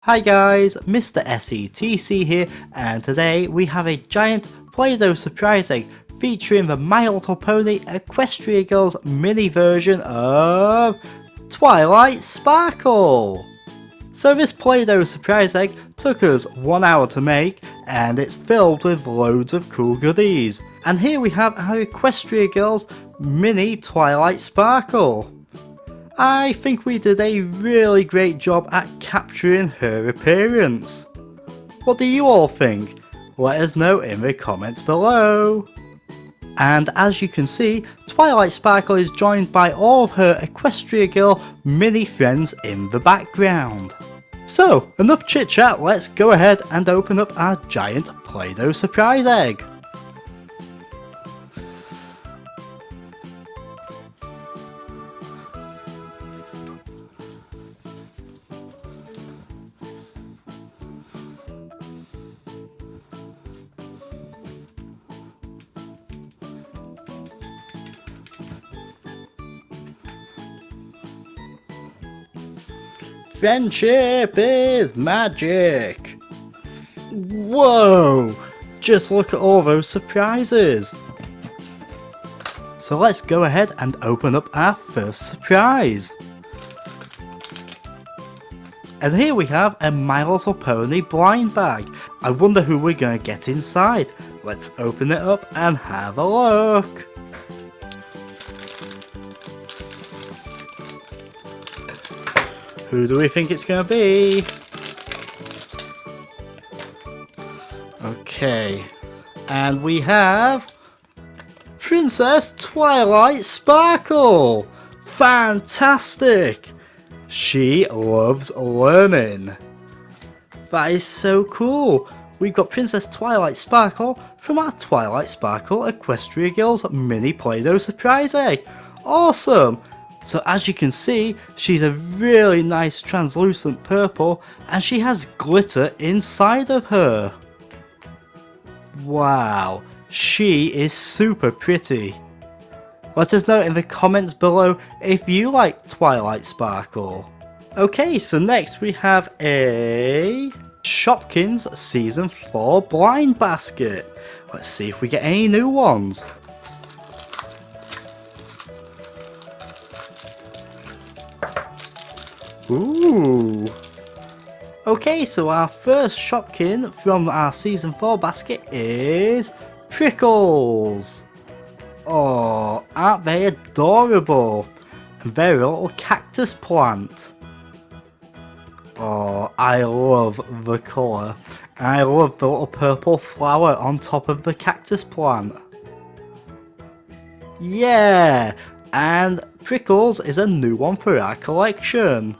Hi guys, Mr. SETC here, and today we have a giant Play-Doh surprise egg featuring the My Little Pony Equestria Girls mini version of Twilight Sparkle. So this Play-Doh surprise egg took us 1 hour to make, and it's filled with loads of cool goodies. And here we have our Equestria Girls mini Twilight Sparkle. I think we did a really great job at capturing her appearance. What do you all think? Let us know in the comments below. And as you can see, Twilight Sparkle is joined by all of her Equestria Girl mini friends in the background. So, enough chit chat, let's go ahead and open up our giant Play-Doh surprise egg. Friendship is magic! Whoa! Just look at all those surprises! So let's go ahead and open up our first surprise. And here we have a My Little Pony blind bag. I wonder who we're going to get inside. Let's open it up and have a look. Who do we think it's going to be? Okay, and we have Princess Twilight Sparkle! Fantastic! She loves learning. That is so cool! We've got Princess Twilight Sparkle from our Twilight Sparkle Equestria Girls mini Play-Doh surprise egg. Awesome! So as you can see, she's a really nice translucent purple and she has glitter inside of her. Wow, she is super pretty. Let us know in the comments below if you like Twilight Sparkle. Okay, so next we have a Shopkins Season 4 blind basket. Let's see if we get any new ones. Ooh. Okay, so our first Shopkin from our Season 4 basket is Prickles. Oh, aren't they adorable? And they're a little cactus plant. Oh, I love the colour. I love the little purple flower on top of the cactus plant. Yeah! And Prickles is a new one for our collection.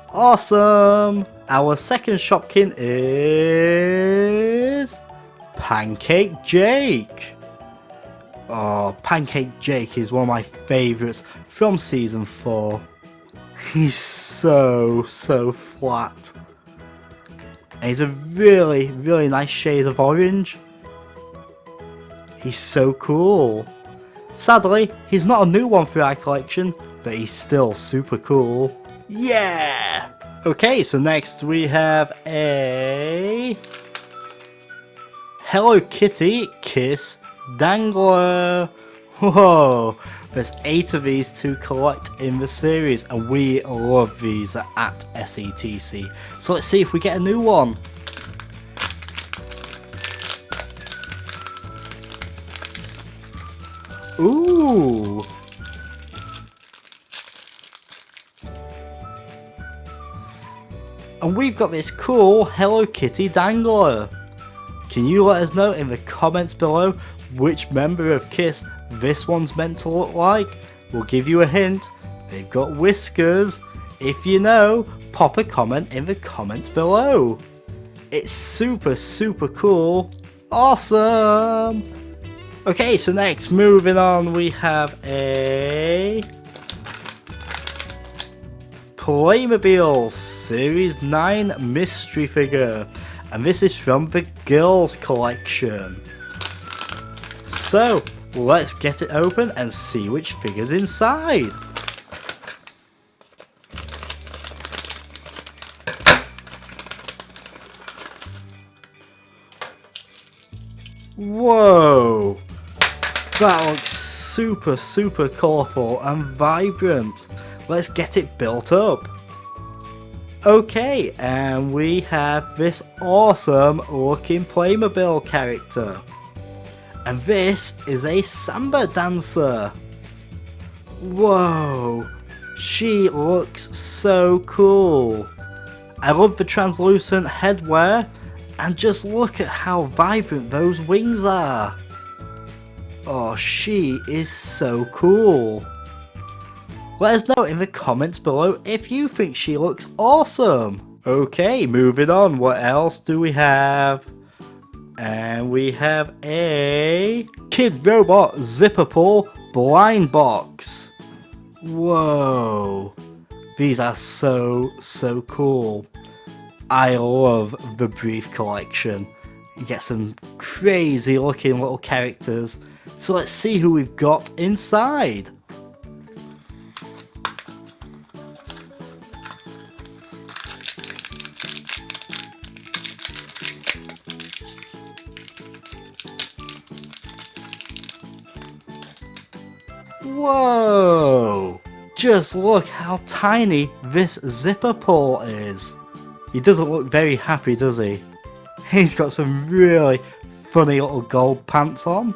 Awesome! Our second Shopkin is Pancake Jake. Oh, Pancake Jake is one of my favourites from Season 4. He's so flat. And he's a really nice shade of orange. He's so cool. Sadly, he's not a new one for our collection, but he's still super cool. Yeah! Okay, so next we have a Hello Kitty Kiss Dangler. Whoa! There's 8 of these to collect in the series, and we love these at SETC. So let's see if we get a new one. Ooh! And we've got this cool Hello Kitty Dangler. Can you let us know in the comments below which member of Kiss this one's meant to look like? We'll give you a hint. They've got whiskers. If you know, pop a comment in the comments below. It's super cool. Awesome! Okay, so next, moving on, we have a Playmobil Series 9 mystery figure, and this is from the girls collection. So let's get it open and see which figure's inside. Whoa! That looks super colourful and vibrant. Let's get it built up. Okay, and we have this awesome looking Playmobil character. And this is a Samba Dancer. Whoa, she looks so cool. I love the translucent headwear, and just look at how vibrant those wings are. Oh, she is so cool. Let us know in the comments below if you think she looks awesome. Okay, moving on, what else do we have? And we have a Kid Robot Zipper Pull Blind Box. Whoa, these are so cool. I love the Brief collection. You get some crazy looking little characters. So let's see who we've got inside. Whoa! Just look how tiny this zipper pull is. He doesn't look very happy, does he? He's got some really funny little gold pants on.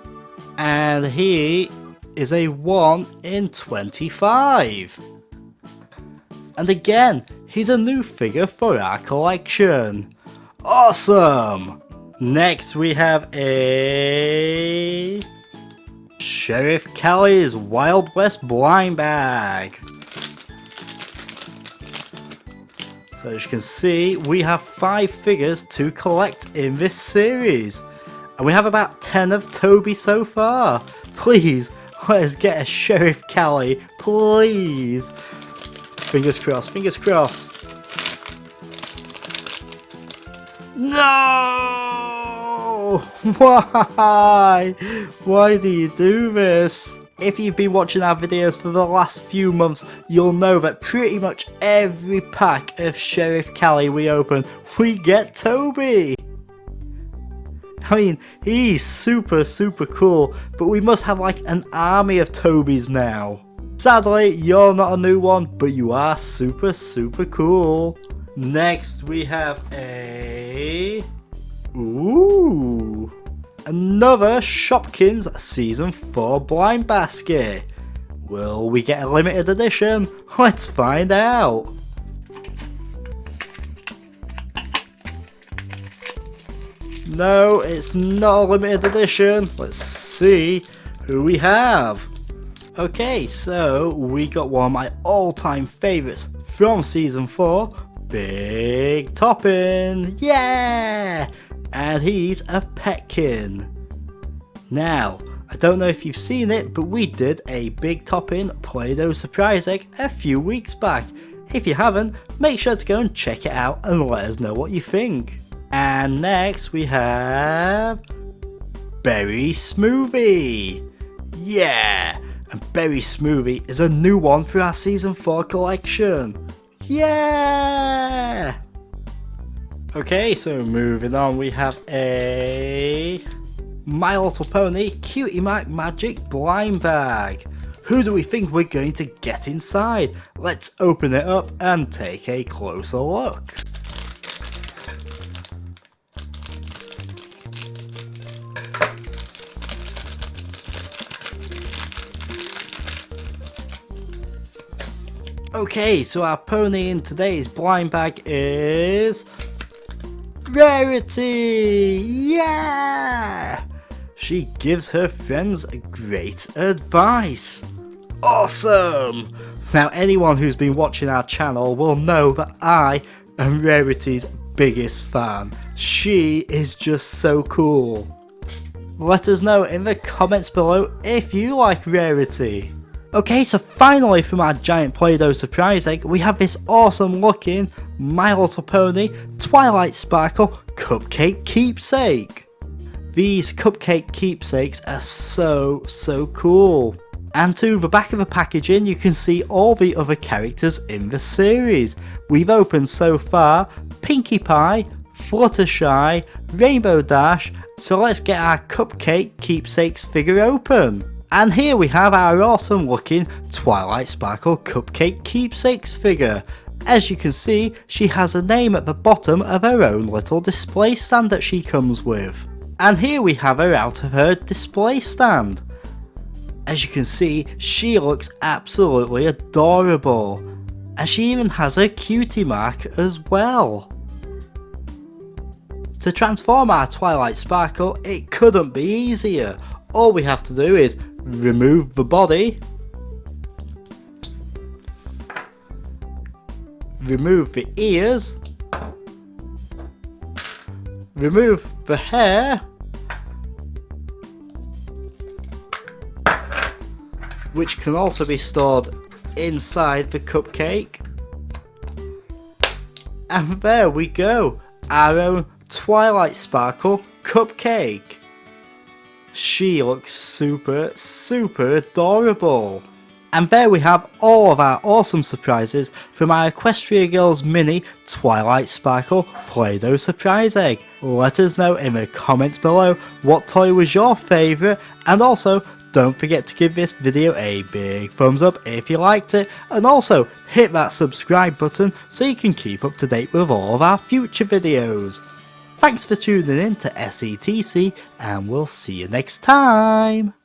And he is a 1 in 25. And again, he's a new figure for our collection. Awesome! Next we have a Sheriff Callie's Wild West blind bag. So as you can see, we have 5 figures to collect in this series. And we have about 10 of Toby so far. Please, let us get a Sheriff Callie, please. Fingers crossed, fingers crossed. No! Why? Why do you do this? If you've been watching our videos for the last few months, you'll know that pretty much every pack of Sheriff Callie we open, we get Toby. I mean, he's super cool, but we must have like an army of Tobys now. Sadly, you're not a new one, but you are super cool. Next we have a... Ooh! Another Shopkins Season 4 blind basket. Will we get a limited edition? Let's find out. No, it's not a limited edition. Let's see who we have. Okay, so we got one of my all-time favourites from Season 4, Big Toppin'. Yeah! And he's a Petkin. Now, I don't know if you've seen it, but we did a Big Toppin' Play-Doh surprise egg a few weeks back. If you haven't, make sure to go and check it out and let us know what you think. And next we have Berry Smoothie. Yeah! And Berry Smoothie is a new one for our Season 4 collection. Yeah! Okay, so moving on, we have a My Little Pony Cutie Mark Magic blind bag. Who do we think we're going to get inside? Let's open it up and take a closer look. Okay, so our pony in today's blind bag is Rarity! Yeah! She gives her friends great advice. Awesome! Now anyone who's been watching our channel will know that I am Rarity's biggest fan. She is just so cool. Let us know in the comments below if you like Rarity. Okay, so finally from our giant Play-Doh surprise egg, we have this awesome looking My Little Pony Twilight Sparkle Cupcake Keepsake. These Cupcake Keepsakes are so cool. And to the back of the packaging you can see all the other characters in the series. We've opened so far Pinkie Pie, Fluttershy, Rainbow Dash, so let's get our Cupcake Keepsakes figure open. And here we have our awesome looking Twilight Sparkle Cupcake Keepsakes figure. As you can see, she has a name at the bottom of her own little display stand that she comes with. And here we have her out of her display stand. As you can see, she looks absolutely adorable. And she even has a cutie mark as well. To transform our Twilight Sparkle, it couldn't be easier. All we have to do is remove the body, remove the ears, remove the hair, which can also be stored inside the cupcake, and there we go, our own Twilight Sparkle Cupcake. She looks super adorable. And there we have all of our awesome surprises from our Equestria Girls mini Twilight Sparkle Play-Doh surprise egg. Let us know in the comments below what toy was your favourite, and also don't forget to give this video a big thumbs up if you liked it, and also hit that subscribe button so you can keep up to date with all of our future videos. Thanks for tuning in to SETC, and we'll see you next time.